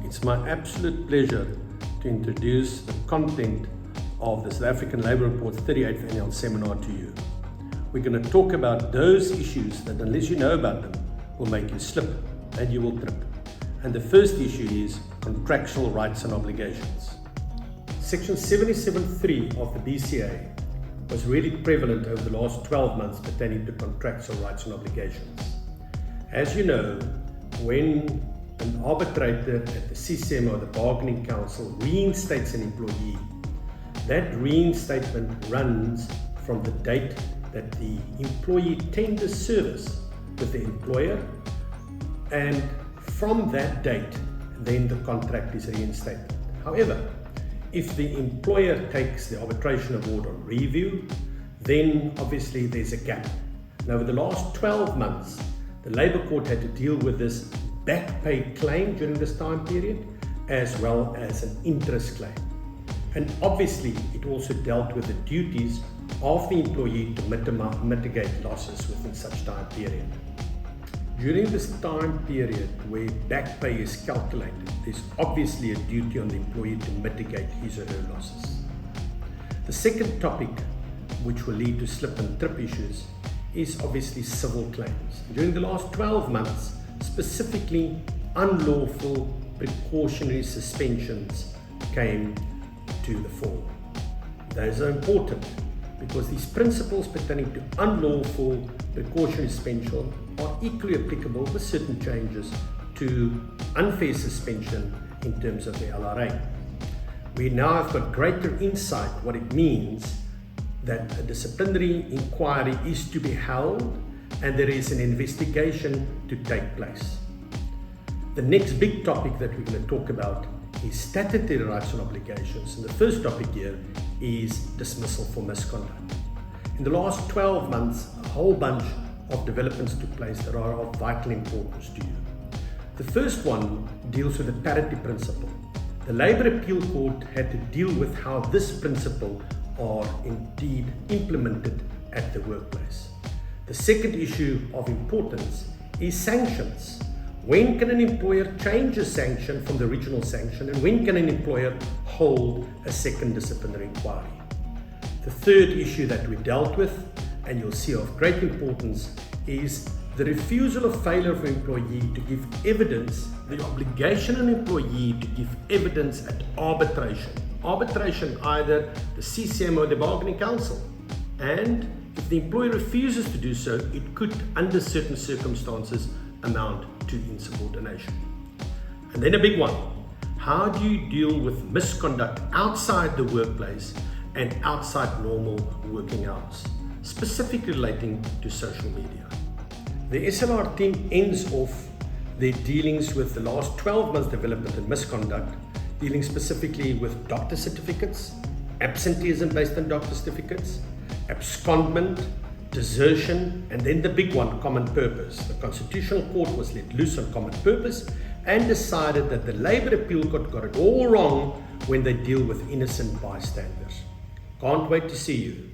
It's my absolute pleasure to introduce the content of the South African Labour Report's 38th annual seminar to you. We're going to talk about those issues that, unless you know about them, will make you slip and you will trip. And the first issue is contractual rights and obligations. Section 77.3 of the BCA was really prevalent over the last 12 months pertaining to contractual rights and obligations. As you know, when an arbitrator at the CCM or the Bargaining Council reinstates an employee, that reinstatement runs from the date that the employee tenders service with the employer, and from that date, then the contract is reinstated. However, if the employer takes the arbitration award on review, then obviously there's a gap. Now, over the last 12 months, the Labour Court had to deal with this back pay claim during this time period, as well as an interest claim. And obviously, it also dealt with the duties of the employee to mitigate losses within such time period. During this time period where back pay is calculated, there's obviously a duty on the employee to mitigate his or her losses. The second topic, which will lead to slip and trip issues, is obviously civil claims. During the last 12 months, specifically unlawful precautionary suspensions came to the fore. Those are important because these principles pertaining to unlawful precautionary suspension are equally applicable with certain changes to unfair suspension in terms of the LRA. We now have got greater insight what it means that a disciplinary inquiry is to be held and there is an investigation to take place. The next big topic that we're going to talk about is statutory rights and obligations, and the first topic here is dismissal for misconduct. In the last 12 months, a whole bunch of developments took place that are of vital importance to you. The first one deals with the parity principle. The Labour Appeal Court had to deal with how this principle are indeed implemented at the workplace. The second issue of importance is sanctions. When can an employer change a sanction from the original sanction, and when can an employer hold a second disciplinary inquiry? The third issue that we dealt with, and you'll see of great importance, is the refusal or failure of an employee to give evidence, the obligation of an employee to give evidence at arbitration. Arbitration, either the CCM or the Bargaining Council. And if the employer refuses to do so, it could, under certain circumstances, amount to insubordination. And then a big one. How do you deal with misconduct outside the workplace and outside normal working hours, specifically relating to social media? The SALLR team ends off their dealings with the last 12 months development in misconduct, dealing specifically with doctor certificates, absenteeism based on doctor certificates, abscondment, desertion, and then the big one, common purpose. The Constitutional Court was let loose on common purpose and decided that the Labour Appeal Court got it all wrong when they deal with innocent bystanders. Can't wait to see you.